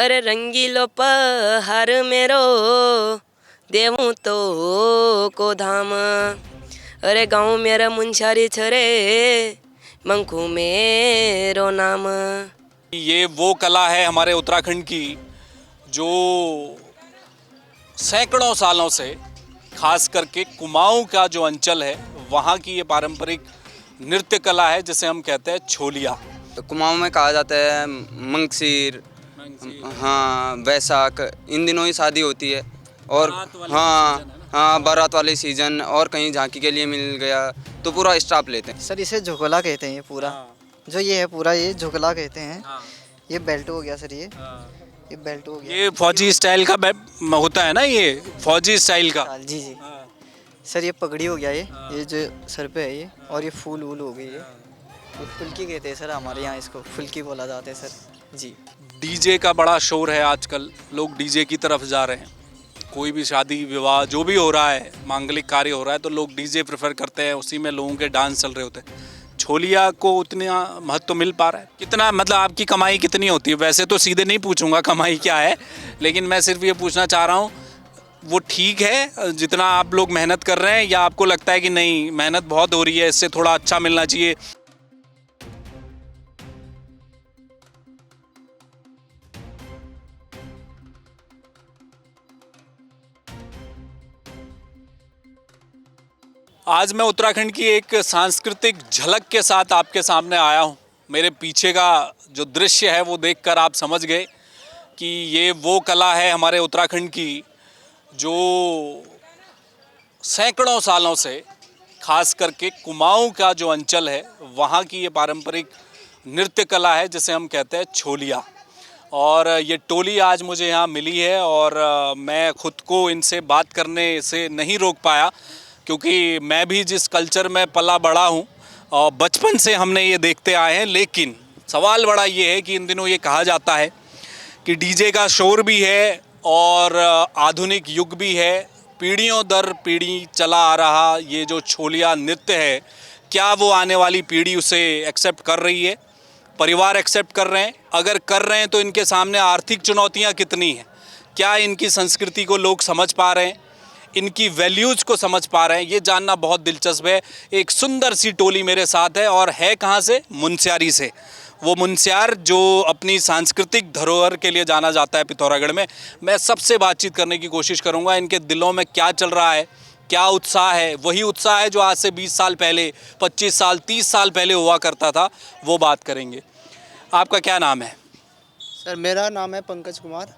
अरे रंगीलो पहाड़ मेरो देवूं तो को धाम। अरे गाँव मेरा मुंशारी छरे मंखू मेरो नाम। ये वो कला है हमारे उत्तराखंड की जो सैकड़ों सालों से, खास करके कुमाऊं का जो अंचल है वहाँ की ये पारंपरिक नृत्य कला है जिसे हम कहते हैं छोलिया। कुमाऊं में कहा जाता है मंगसीर, हाँ वैसाख, इन दिनों ही शादी होती है। और हाँ बारात वाले सीजन, और कहीं झांकी के लिए मिल गया तो पूरा स्टाफ लेते हैं। सर इसे झोकला कहते हैं। ये पूरा जो ये है पूरा ये झोकला कहते हैं। ये बेल्ट हो गया सर, ये बेल्ट हो गया। ये फौजी स्टाइल का होता है ना, ये फौजी स्टाइल का। जी जी सर, ये पगड़ी हो गया। ये जो सर पे है ये, और ये फूल वूल हो गई। ये फुल्की कहते हैं सर, हमारे यहाँ इसको फुल्की बोला जाता है सर जी। डीजे का बड़ा शोर है आजकल, लोग डीजे की तरफ जा रहे हैं। कोई भी शादी विवाह जो भी हो रहा है, मांगलिक कार्य हो रहा है तो लोग डीजे प्रेफर करते हैं, उसी में लोगों के डांस चल रहे होते हैं। छोलिया को उतना महत्व मिल पा रहा है? कितना मतलब आपकी कमाई कितनी होती है? वैसे तो सीधे नहीं पूछूंगा कमाई क्या है, लेकिन मैं सिर्फ ये पूछना चाह रहा हूँ वो ठीक है जितना आप लोग मेहनत कर रहे हैं, या आपको लगता है कि नहीं मेहनत बहुत हो रही है, इससे थोड़ा अच्छा मिलना चाहिए? आज मैं उत्तराखंड की एक सांस्कृतिक झलक के साथ आपके सामने आया हूँ। मेरे पीछे का जो दृश्य है वो देखकर आप समझ गए कि ये वो कला है हमारे उत्तराखंड की जो सैकड़ों सालों से, खास करके कुमाऊं का जो अंचल है वहाँ की ये पारंपरिक नृत्य कला है जिसे हम कहते हैं छोलिया। और ये टोली आज मुझे यहाँ मिली है और मैं खुद को इनसे बात करने से नहीं रोक पाया, क्योंकि मैं भी जिस कल्चर में पला बड़ा हूँ और बचपन से हमने ये देखते आए हैं। लेकिन सवाल बड़ा ये है कि इन दिनों ये कहा जाता है कि डीजे का शोर भी है और आधुनिक युग भी है, पीढ़ियों दर पीढ़ी चला आ रहा ये जो छोलिया नृत्य है, क्या वो आने वाली पीढ़ी उसे एक्सेप्ट कर रही है? परिवार एक्सेप्ट कर रहे हैं? अगर कर रहे हैं तो इनके सामने आर्थिक चुनौतियाँ कितनी हैं? क्या इनकी संस्कृति को लोग समझ पा रहे हैं, इनकी वैल्यूज़ को समझ पा रहे हैं? ये जानना बहुत दिलचस्प है। एक सुंदर सी टोली मेरे साथ है और है कहाँ से? मुनस्यारी से। वो मुनस्यार जो अपनी सांस्कृतिक धरोहर के लिए जाना जाता है पिथौरागढ़ में। मैं सबसे बातचीत करने की कोशिश करूँगा, इनके दिलों में क्या चल रहा है, क्या उत्साह है। वही उत्साह है जो आज से 20 साल पहले, 25 साल, 30 साल पहले हुआ करता था, वो बात करेंगे। आपका क्या नाम है? सर मेरा नाम है पंकज कुमार।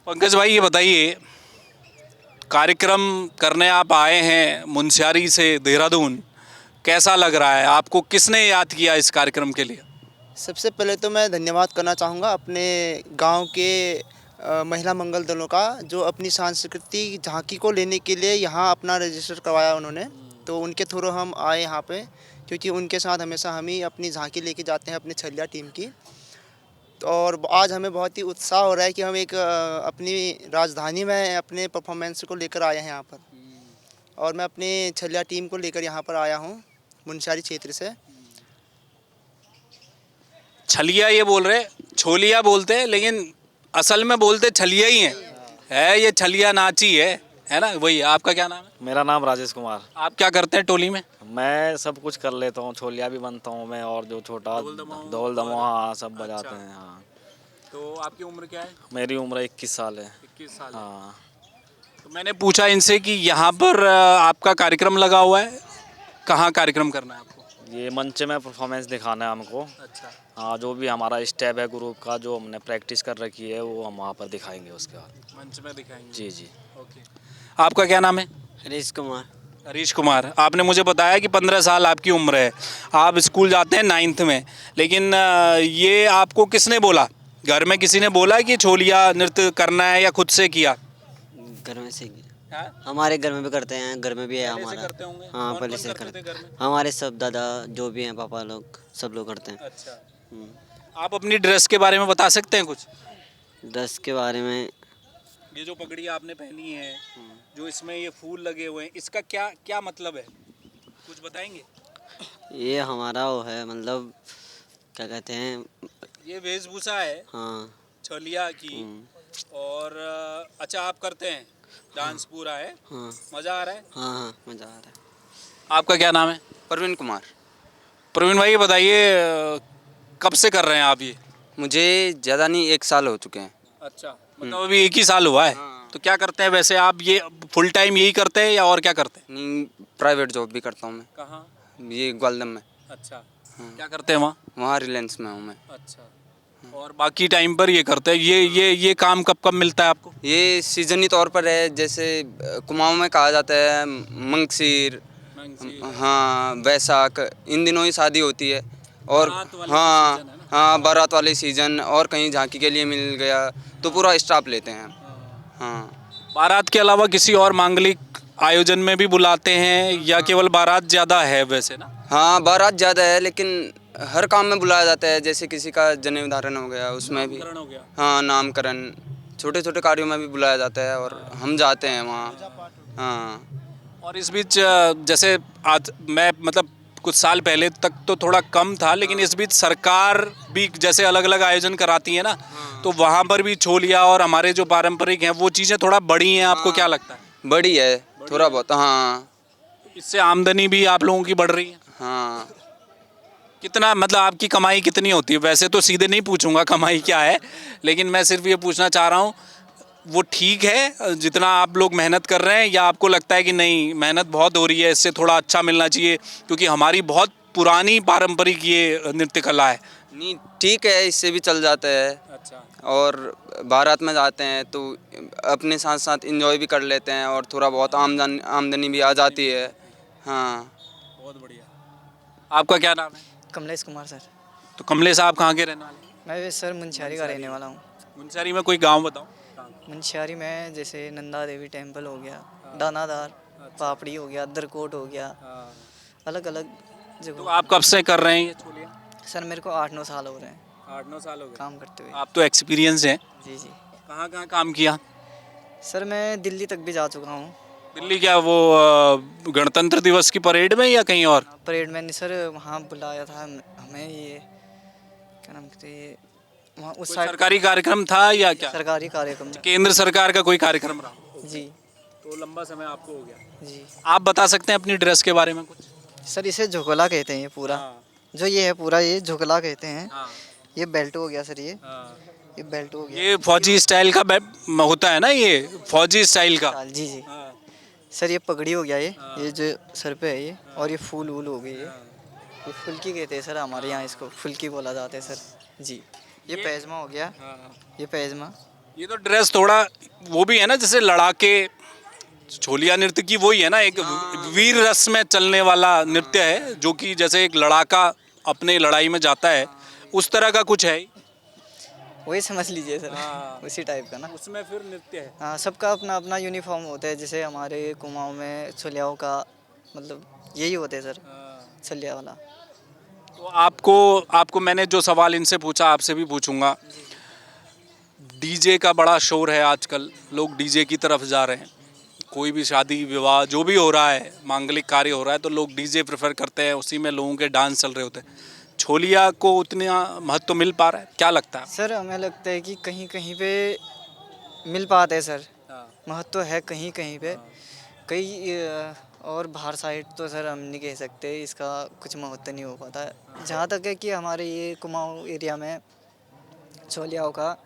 पंकज भाई ये बताइए, कार्यक्रम करने आप आए हैं मुनस्यारी से देहरादून, कैसा लग रहा है आपको? किसने याद किया इस कार्यक्रम के लिए? सबसे पहले तो मैं धन्यवाद करना चाहूँगा अपने गांव के महिला मंगल दलों का, जो अपनी सांस्कृतिक झांकी को लेने के लिए यहाँ अपना रजिस्टर करवाया उन्होंने। तो उनके थ्रू हम आए यहाँ पे, क्योंकि उनके साथ हमेशा हम ही अपनी झांकी लेके जाते हैं अपनी छलिया टीम की। और आज हमें बहुत ही उत्साह हो रहा है कि हम एक अपनी राजधानी में अपने परफॉर्मेंस को लेकर आए हैं यहाँ पर। और मैं अपनी छलिया टीम को लेकर यहाँ पर आया हूँ मुनस्यारी क्षेत्र से। छलिया ये बोल रहे, छोलिया बोलते हैं, लेकिन असल में बोलते छलिया ही है ये छलिया नाची है ना? वही। आपका क्या नाम है? मेरा नाम राजेश कुमार। आप क्या करते हैं टोली में? मैं सब कुछ कर लेता हूँ, छोलिया भी बनता हूँ मैं, और जो छोटा ढोल दमोह हाँ सब बजाते हैं। हाँ। तो आपकी उम्र क्या है? मेरी उम्र 21 साल है। 21 साल। हाँ। तो मैंने पूछा इनसे कि यहाँ पर आपका कार्यक्रम लगा हुआ है, कहाँ कार्यक्रम करना है आपको? ये मंच में परफॉर्मेंस दिखाना है हमको। अच्छा। हाँ, जो भी हमारा स्टेप है ग्रुप का, जो हमने प्रैक्टिस कर रखी है वो हम वहाँ पर दिखाएंगे उसके बाद। मंच में दिखाएंगे? जी जी। ओके। आपका क्या नाम है? हरीश कुमार। हरीश कुमार, आपने मुझे बताया कि 15 साल आपकी उम्र है, आप स्कूल जाते हैं 9th में, लेकिन ये आपको किसने बोला? घर में किसी ने बोला कि छोलिया नृत्य करना है या खुद से किया? घर में से हाँ? हमारे घर में भी करते हैं, घर में भी है हमारा। करते होंगे? हाँ कौन पहले कौन से करते करते थे घर में? हमारे सब दादा जो भी हैं, पापा लोग, सब लोग करते हैं। अच्छा। आप अपनी ड्रेस के बारे में बता सकते हैं कुछ? ड्रेस के बारे में, ये जो पगड़ी आपने पहनी है, जो इसमें ये फूल लगे हुए हैं, इसका क्या क्या मतलब है, कुछ बताएंगे? ये हमारा वो है, मतलब क्या कहते हैं, ये वेशभूषा है हाँ छोलिया की। और अच्छा आप करते हैं डांस पूरा है, हाँ मज़ा आ रहा है? हाँ हाँ मज़ा आ रहा है। आपका क्या नाम है? प्रवीण कुमार। प्रवीण भाई ये बताइए कब से कर रहे हैं आप ये? मुझे ज़्यादा नहीं 1 साल हो चुके हैं। अच्छा मतलब अभी 1 ही साल हुआ है। तो क्या करते हैं वैसे आप, ये फुल टाइम यही करते हैं या और क्या करते हैं? नहीं, प्राइवेट जॉब भी करता हूँ मैं, कहाँ? ये ग्वालदम में। अच्छा क्या करते हैं वहाँ? वहाँ रिलायंस में हूँ मैं। अच्छा और बाकी टाइम पर ये करते हैं। ये काम कब कब मिलता है आपको? ये सीजनी तौर पर है, जैसे कुमाऊँ में कहा जाता है मंगसीर, हाँ वैसाख, इन दिनों ही शादी होती है। और बारात वाले हाँ सीजन है ना? हाँ बारात वाले सीजन, और कहीं झांकी के लिए मिल गया तो पूरा स्टाफ लेते हैं। हाँ बारात के अलावा किसी और मांगलिक आयोजन में भी बुलाते हैं या केवल बारात ज़्यादा है वैसे ना? हाँ बारात ज़्यादा है, लेकिन हर काम में बुलाया जाता है। जैसे किसी का जनेऊ धारण हो गया उसमें भी, नामकरण हो गया। हाँ नामकरण, छोटे छोटे कार्यों में भी बुलाया जाता है और हम जाते हैं वहाँ। हाँ और इस बीच जैसे आज मैं मतलब कुछ साल पहले तक तो थोड़ा कम था, लेकिन इस बीच सरकार भी जैसे अलग अलग आयोजन कराती है ना, तो वहाँ पर भी छोलिया और हमारे जो पारंपरिक हैं वो चीज़ें थोड़ा बढ़ी हैं। आपको क्या लगता है? बड़ी है थोड़ा बहुत। हाँ इससे आमदनी भी आप लोगों की बढ़ रही है? हाँ कितना मतलब आपकी कमाई कितनी होती है? वैसे तो सीधे नहीं पूछूंगा कमाई क्या है, लेकिन मैं सिर्फ ये पूछना चाह रहा हूँ वो ठीक है जितना आप लोग मेहनत कर रहे हैं, या आपको लगता है कि नहीं मेहनत बहुत हो रही है, इससे थोड़ा अच्छा मिलना चाहिए, क्योंकि हमारी बहुत पुरानी पारंपरिक ये नृत्य कला है। नहीं ठीक है, इससे भी चल जाता है। अच्छा और बारात में जाते हैं तो अपने साथ साथ इंजॉय भी कर लेते हैं और थोड़ा बहुत आमदनी भी आ जाती है। हाँ बहुत बढ़िया। आपका क्या नाम है? कमलेश कुमार सर। तो कमलेश साहब कहाँ के रहने वाले हैं? मैं भी सर मुंशियारी का रहने वाला हूँ। मुंशियारी में कोई गांव बताओ। मुंशियारी में जैसे नंदा देवी टेम्पल हो गया, दानादार, पापड़ी हो गया, दरकोट हो गया, अलग अलग तो जगह। आप कब से कर रहे हैं ये छोलिया? सर मेरे को 8-9 साल हो रहे हैं 8-9 साल हो गए काम करते हुए। आप तो एक्सपीरियंस हैं। जी जी। कहाँ कहाँ काम किया? सर मैं दिल्ली तक भी जा चुका हूँ। दिल्ली क्या वो गणतंत्र दिवस की परेड में या कहीं और? परेड में नहीं सर, वहाँ बुलाया था हमें, ये क्या नाम कहते हैं, वहाँ उस कोई साइड सरकारी कार्यक्रम था या क्या? सरकारी कार्यक्रम। केंद्र सरकार का कोई कार्यक्रम रहा? जी तो लंबा समय आपको हो गया। जी। आप बता सकते हैं अपनी ड्रेस के बारे में कुछ? सर इसे झोकला कहते हैं ये पूरा, जो ये है पूरा ये झोकला कहते हैं। ये बेल्ट हो गया सर, ये बेल्ट हो गया। ये फौजी स्टाइल का होता है ना, ये फौजी स्टाइल का। जी जी। सर ये पगड़ी हो गया, ये जो सर पे है ये, और ये फूल वूल हो गई ये फुल्की कहते हैं सर हमारे यहाँ, इसको फुल्की बोला जाता है सर जी। ये पैजमा हो गया, ये पैजमा। ये तो ड्रेस थोड़ा वो भी है ना, जैसे लड़ाके छोलिया नृत्य की वही है ना, एक वीर रस में चलने वाला नृत्य है, जो कि जैसे एक लड़ाका अपने लड़ाई में जाता है उस तरह का कुछ है। वही समझ लीजिए सर, उसी टाइप का ना। उसमें फिर नृत्य है। हाँ सबका अपना अपना यूनिफॉर्म होता है, जैसे हमारे कुमाऊँ में छोलियाओं का मतलब यही होते हैं सर, छलिया वाला। तो आपको मैंने जो सवाल इनसे पूछा आपसे भी पूछूंगा। डीजे का बड़ा शोर है आजकल, लोग डीजे की तरफ जा रहे हैं। कोई भी शादी विवाह जो भी हो रहा है, मांगलिक कार्य हो रहा है, तो लोग डीजे प्रेफर करते हैं, उसी में लोगों के डांस चल रहे होते हैं। छोलिया को उतना महत्व मिल पा रहा है, क्या लगता है? सर हमें लगता है कि कहीं कहीं पे मिल पाते हैं सर, महत्व है कहीं कहीं पे। कई और बाहर साइड तो सर हम नहीं कह सकते, इसका कुछ महत्व नहीं हो पाता है। जहाँ तक है कि हमारे ये कुमाऊँ एरिया में छोलियाओं का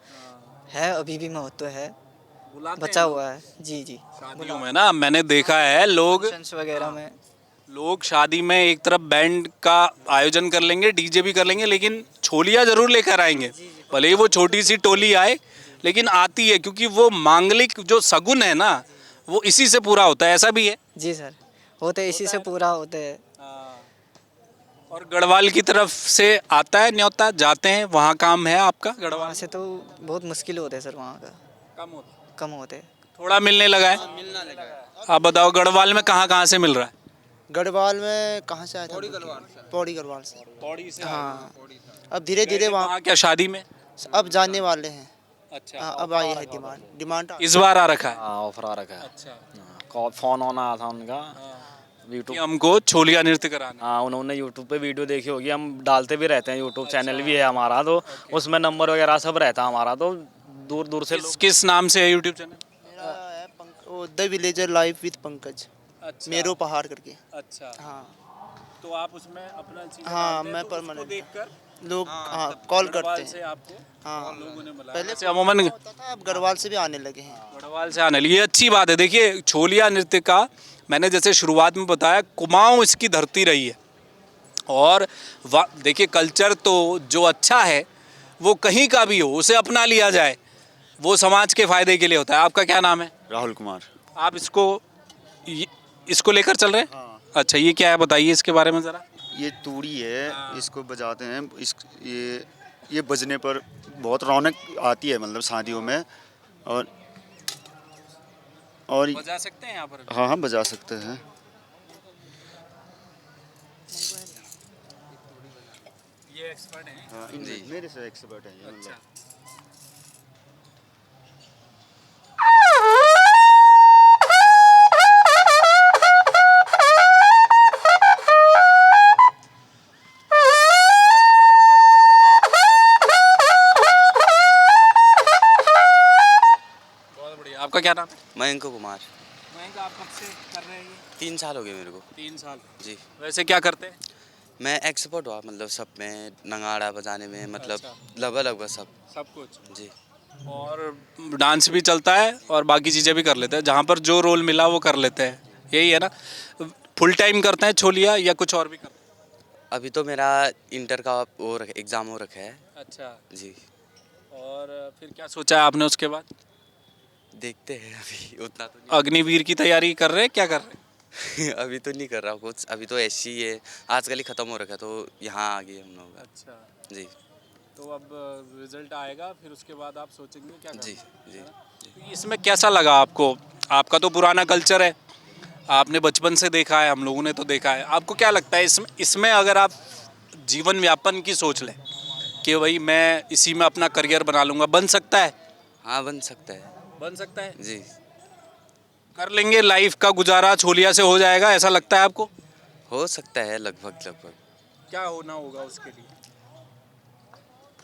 है, अभी भी महत्व है, बचा हुआ है। जी जी। शादियों में ना मैंने देखा है लोग फंक्शंस वगैरह में लोग शादी में एक तरफ बैंड का आयोजन कर लेंगे, डीजे भी कर लेंगे, लेकिन छोलिया जरूर लेकर आएंगे। भले ही वो छोटी सी टोली आए, लेकिन आती है, क्योंकि वो मांगलिक जो सगुन है ना, वो इसी से पूरा होता है। ऐसा भी है? जी सर, होते इसी से पूरा होते हैं। और गढ़वाल की तरफ से आता है न्योता, जाते हैं वहाँ काम है आपका? गढ़वाल वहाँ से तो बहुत मुश्किल होते हैं सर, वहाँ का कम होते हैं। थोड़ा मिलने लगा है। आप बताओ गढ़वाल में कहाँ कहाँ से मिल रहा है? गढ़वाल में कहाँ से आया था? पौड़ी गढ़वाल से। पौड़ी से। हाँ अब धीरे धीरे वहाँ क्या शादी में अब जाने वाले हैं। अच्छा हाँ, अब आई है डिमांड। इस बार आ रखा है? हाँ ऑफर आ रखा है। अच्छा हाँ, फ़ोन ऑन आया था उनका, कि यूट्यूब। हमको छोलिया नृत्य कराना। हाँ, उन्होंने यूट्यूब पे वीडियो देखी होगी, हम डालते भी रहते हैं, यूट्यूब चैनल भी है हमारा, तो उसमें नंबर वगैरह सब रहता है हमारा, तो दूर दूर से लोग। किस नाम से है यूट्यूब चैनल? मेरा है the villager life with Pankaj, अच्छा मेरो पहाड़ करके। अच्छा, हाँ तो आप उसमें अपना चीज़ें हाँ, डालते हैं, मैं तो उसको परमानेंट देखकर लोग हाँ कॉल करते गढ़वाल से हैं। आपको हाँ लोगों ने बुलाया। पहले वैसे अमूमन होता था, अब गढ़वाल से भी आने लगे हैं। गढ़वाल से आने लगी, ये अच्छी बात है। देखिए छोलिया नृत्य का मैंने जैसे शुरुआत में बताया, कुमाऊं इसकी धरती रही है, और देखिए कल्चर तो जो अच्छा है वो कहीं का भी हो उसे अपना लिया जाए, वो समाज के फायदे के लिए होता है। आपका क्या नाम है? राहुल कुमार। आप इसको लेकर चल रहे हैं? हाँ। अच्छा, ये क्या है बताइए इसके बारे में ज़रा। ये तूड़ी है, इसको बजाते हैं। ये बजने पर बहुत रौनक आती है, मतलब शादियों में। और बजा सकते हैं यहाँ पर? हाँ हाँ, बजा सकते हैं। ये एक्सपर्ट हैं? हाँ, मेरे से एक्सपर्ट है ये, मतलब। अच्छा। बहुत बढ़िया। आपका क्या नाम है? मयंक कुमार। मयंक, आप कब से कर रहे हैं ये? 3 साल हो गए मेरे को। 3 साल। जी। वैसे क्या करते हैं? मैं एक्सपर्ट हुआ, मतलब सब में, नगाड़ा बजाने में, मतलब अच्छा। लगभग सब। सब कुछ। जी। और डांस भी चलता है और बाकी चीज़ें भी कर लेते हैं, जहाँ पर जो रोल मिला वो कर लेते हैं, यही है ना? फुल टाइम करते हैं छोलिया या कुछ और भी करते हैं? अभी तो मेरा इंटर का वो एग्ज़ाम हो रखा है। अच्छा। जी। और फिर क्या सोचा है आपने उसके बाद? देखते हैं, अभी उतना तो नहीं। अग्निवीर की तैयारी कर रहे हैं, क्या कर रहे हैं? अभी तो नहीं कर रहा कुछ, अभी तो ऐसी ही है, आजकल ही ख़त्म हो रखा है, तो यहाँ आ गए हम लोग। अच्छा, जी तो अब रिजल्ट आएगा, फिर उसके बाद आप सोचेंगे क्या करना जी है, जी। है ना? इसमें कैसा लगा आपको? आपका तो पुराना कल्चर है, आपने बचपन से देखा है, हम लोगों ने तो देखा है। आपको क्या लगता है इसमें अगर आप जीवन व्यापन की सोच लें कि भाई मैं इसी में अपना करियर बना लूँगा, बन सकता है? हाँ, बन सकता है। बन सकता है। जी। कर लेंगे, लाइफ का गुजारा छोलिया से हो जाएगा, ऐसा लगता है आपको? हो सकता है, लगभग। क्या होना होगा उसके लिए?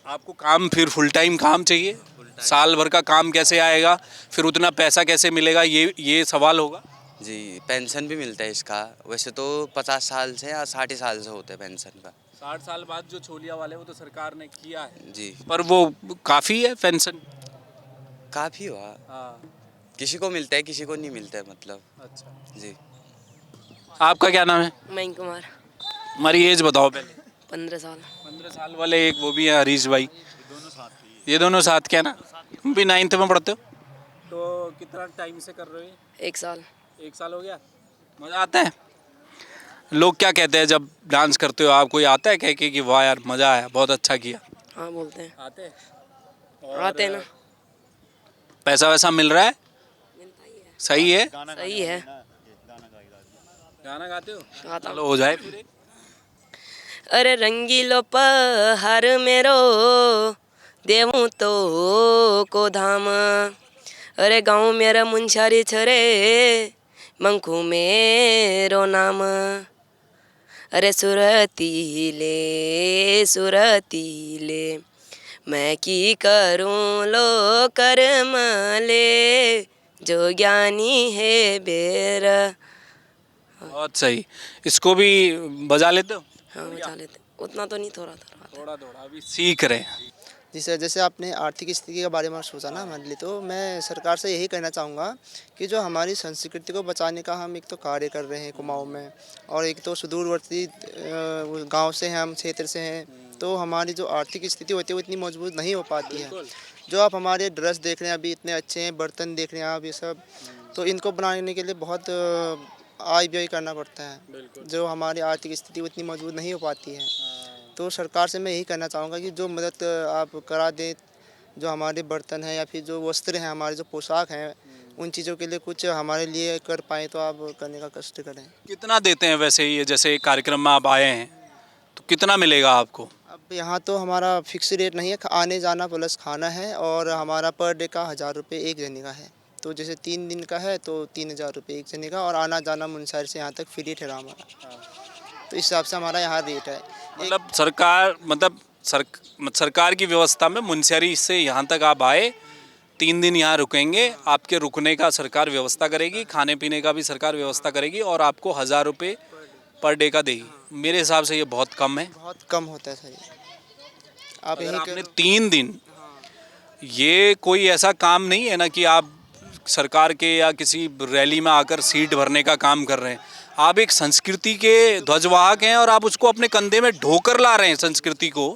आपको काम, फिर फुल टाइम काम चाहिए, साल भर का काम कैसे आएगा, फिर उतना पैसा कैसे मिलेगा, ये सवाल होगा। जी, पेंशन भी मिलता है इसका। वैसे तो 50 साल से या 60 साल से होता है पेंशन का। 60 साल बाद जो छोलिया वाले वो तो सरकार ने किया है, जी। पर वो काफ़ी है पेंशन? काफ़ी हुआ। हाँ। किसी को मिलता है, किसी को नहीं मिलता है, मतलब। अच्छा। जी। आपका क्या नाम है? मयंक कुमार। हमारी एज बताओ पहले। 15 साल। 15 साल वाले एक वो भी है हरीश भाई, ये दोनों साथ क्या ना? तुम भी 9th में पढ़ते हो? तो कितना टाइम से कर रहे हो? 1 साल। 1 साल हो गया। मज़ा आता है? लोग क्या कहते हैं जब डांस करते हो आप? कोई आता है कह के कि वाह यार मज़ा आया, बहुत अच्छा किया? हाँ बोलते हैं। आते हैं? आते हैं ना। पैसा वैसा मिल रहा है? मिलता ही है। सही है? सही है। गाना गाते हो? गाता हूँ। चलो हो जाए फिर एक। अरे रंगीलो पहाड़ मेरो देवूं तो को धाम, अरे गाँव मेरा मुंशारी छरे मंखू मेरो नाम, अरे सुरतीले सुरतीले मैं की करूं लो कर्म ले, जो ज्ञानी है बेरा। बहुत सही। इसको भी बजा लेते हो? हाँ बचा लेते, उतना तो नहीं, थोड़ा थोड़ा। थोड़ा थोड़ा अभी सीख रहे हैं। जी सर, जैसे आपने आर्थिक स्थिति के बारे में सोचा ना हमारे लिए, तो मैं सरकार से यही कहना चाहूँगा कि जो हमारी संस्कृति को बचाने का हम एक तो कार्य कर रहे हैं कुमाऊँ में, और एक तो सुदूरवर्ती गांव से हैं, हम क्षेत्र से हैं, तो हमारी जो आर्थिक स्थिति होती है वो इतनी मजबूत नहीं हो पाती है। जो आप हमारे ड्रेस देख रहे हैं अभी इतने अच्छे हैं, बर्तन देख रहे हैं आप, ये सब तो इनको बनाने के लिए बहुत आय व्यय करना पड़ता है, जो हमारी आर्थिक स्थिति उतनी मजबूत नहीं हो पाती है। तो सरकार से मैं यही कहना चाहूँगा कि जो मदद आप करा दें, जो हमारे बर्तन हैं या फिर जो वस्त्र हैं, हमारे जो पोशाक हैं, उन चीज़ों के लिए कुछ हमारे लिए कर पाएँ तो आप करने का कष्ट करें। कितना देते हैं वैसे ये, जैसे कार्यक्रम में आप आए हैं तो कितना मिलेगा आपको? अब यहाँ तो हमारा फिक्स रेट नहीं है, आने जाना प्लस खाना है, और हमारा पर डे का 1000 रुपये एक जने का है, तो जैसे 3 दिन का है तो 3,000 रुपये एक जने का, और आना जाना मुनस्यारी से यहाँ तक फ्री ठहरा हमारा। तो इस हिसाब से हमारा यहाँ रेट है। मतलब सरकार की व्यवस्था में मुनस्यारी से यहाँ तक आप आए, 3 दिन यहाँ रुकेंगे, आपके रुकने का सरकार व्यवस्था करेगी, खाने पीने का भी सरकार व्यवस्था करेगी और आपको 1,000 रुपये पर डे का देगी। मेरे हिसाब से ये बहुत कम है। बहुत कम होता है सर ये। आप अगर यहीं आपने करो। 3 दिन, ये कोई ऐसा काम नहीं है ना कि आप सरकार के या किसी रैली में आकर सीट भरने का काम कर रहे हैं। आप एक संस्कृति के ध्वजवाहक हैं और आप उसको अपने कंधे में ढोकर ला रहे हैं संस्कृति को,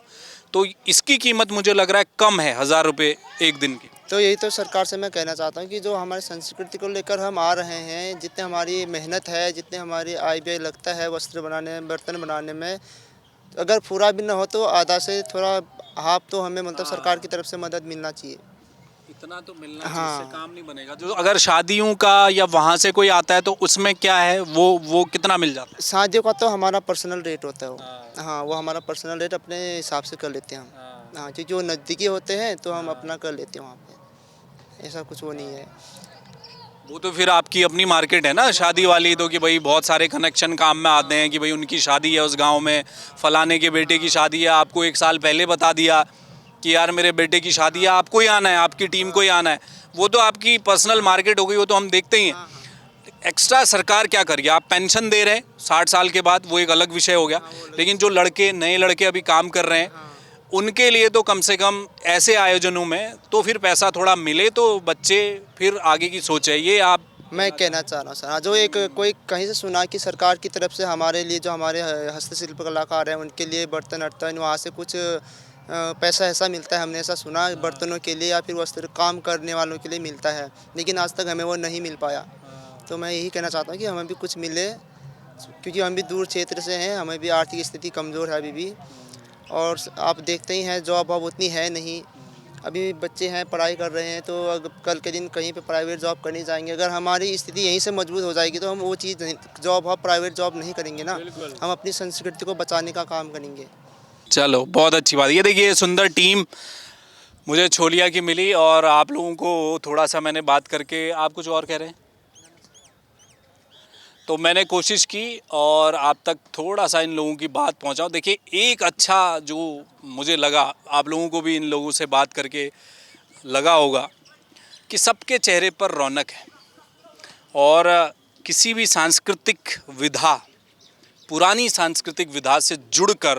तो इसकी कीमत मुझे लग रहा है कम है 1,000 रुपये एक दिन की। तो यही तो सरकार से मैं कहना चाहता हूँ कि जो हमारी संस्कृति को लेकर हम आ रहे हैं, जितने हमारी मेहनत है, जितने हमारी आय व्यय लगता है वस्त्र बनाने में, बर्तन बनाने में, अगर पूरा भी ना हो तो आधा से थोड़ा हाफ तो हमें मतलब सरकार की तरफ से मदद मिलना चाहिए। इतना तो मिलना हाँ। चाहिए, इससे काम नहीं बनेगा। जो अगर शादियों का या वहाँ से कोई आता है तो उसमें क्या है, वो कितना मिल जाता है? शादियों का तो हमारा पर्सनल रेट होता है वो। हाँ, वो हमारा पर्सनल रेट अपने हिसाब से कर लेते हैं हम। हाँ, क्योंकि वो नज़दीकी होते हैं तो हम अपना कर लेते हैं वहाँ पे, ऐसा कुछ वो नहीं है। वो तो फिर आपकी अपनी मार्केट है ना शादी वाली, तो कि भाई बहुत सारे कनेक्शन काम में आते हैं कि भाई उनकी शादी है उस गांव में, फलाने के बेटे की शादी है, आपको 1 साल पहले बता दिया कि यार मेरे बेटे की शादी है, आपको ही आना है, आपकी टीम को ही आना है। वो तो आपकी पर्सनल मार्केट हो गई, वो तो हम देखते ही हैं। एक्स्ट्रा सरकार क्या करिए, आप पेंशन दे रहे हैं 60 साल के बाद, वो एक अलग विषय हो गया। लेकिन जो नए लड़के अभी काम कर रहे हैं उनके लिए तो कम से कम ऐसे आयोजनों में तो फिर पैसा थोड़ा मिले तो बच्चे फिर आगे की सोचे। ये आप मैं कहना चाह रहा हूँ सर, हाँ, जो एक कोई कहीं से सुना कि सरकार की तरफ से हमारे लिए, जो हमारे हस्तशिल्प कलाकार हैं उनके लिए बर्तन अर्तन वहाँ से कुछ पैसा ऐसा मिलता है, हमने ऐसा सुना, बर्तनों के लिए या फिर वस्त्र काम करने वालों के लिए मिलता है, लेकिन आज तक हमें वो नहीं मिल पाया। तो मैं यही कहना चाहता हूँ कि हमें भी कुछ मिले, क्योंकि हम भी दूर क्षेत्र से हैं, हमें भी आर्थिक स्थिति कमज़ोर है अभी भी, और आप देखते ही हैं जॉब अब उतनी है नहीं। अभी बच्चे हैं पढ़ाई कर रहे हैं, तो अगर कल के दिन कहीं पे प्राइवेट जॉब करने जाएंगे, अगर हमारी स्थिति यहीं से मजबूत हो जाएगी तो हम वो चीज़ जॉब और प्राइवेट जॉब नहीं करेंगे ना, हम अपनी संस्कृति को बचाने का काम करेंगे। चलो बहुत अच्छी बात। ये देखिए सुंदर टीम मुझे छोलिया की मिली और आप लोगों को थोड़ा सा मैंने बात करके, आप कुछ और कह रहे हैं तो मैंने कोशिश की और आप तक थोड़ा सा इन लोगों की बात पहुंचाऊं। देखिए एक अच्छा जो मुझे लगा, आप लोगों को भी इन लोगों से बात करके लगा होगा कि सबके चेहरे पर रौनक है और किसी भी सांस्कृतिक विधा, पुरानी सांस्कृतिक विधा से जुड़कर,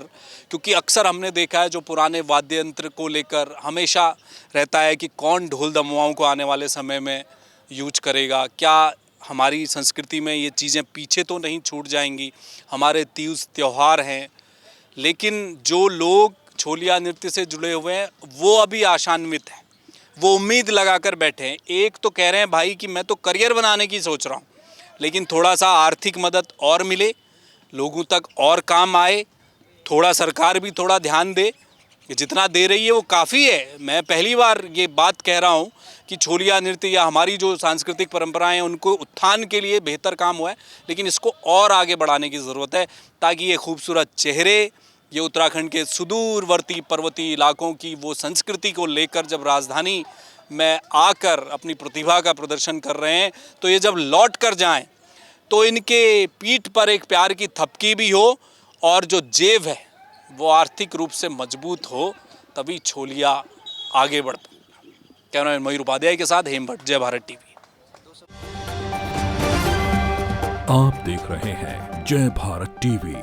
क्योंकि अक्सर हमने देखा है जो पुराने वाद्य यंत्र को लेकर हमेशा रहता है कि कौन ढोल दमुआओं को आने वाले समय में यूज करेगा, क्या हमारी संस्कृति में ये चीज़ें पीछे तो नहीं छूट जाएंगी। हमारे तीज त्यौहार हैं, लेकिन जो लोग छोलिया नृत्य से जुड़े हुए हैं वो अभी आशान्वित हैं, वो उम्मीद लगाकर बैठे हैं। एक तो कह रहे हैं भाई कि मैं तो करियर बनाने की सोच रहा हूँ, लेकिन थोड़ा सा आर्थिक मदद और मिले, लोगों तक और काम आए, थोड़ा सरकार भी थोड़ा ध्यान दे। जितना दे रही है वो काफ़ी है। मैं पहली बार ये बात कह रहा हूँ कि छोलिया नृत्य या हमारी जो सांस्कृतिक परंपराएं हैं उनको उत्थान के लिए बेहतर काम हुआ है, लेकिन इसको और आगे बढ़ाने की ज़रूरत है ताकि ये खूबसूरत चेहरे, ये उत्तराखंड के सुदूरवर्ती पर्वतीय इलाकों की वो संस्कृति को लेकर जब राजधानी में आकर अपनी प्रतिभा का प्रदर्शन कर रहे हैं, तो ये जब लौट कर जाएँ तो इनके पीठ पर एक प्यार की थपकी भी हो और जो जेब है वो आर्थिक रूप से मजबूत हो, तभी छोलिया आगे बढ़ पाएगा। कैमरामैन मयूर उपाध्याय के साथ हेम भट्ट, जय भारत टीवी। आप देख रहे हैं जय भारत टीवी।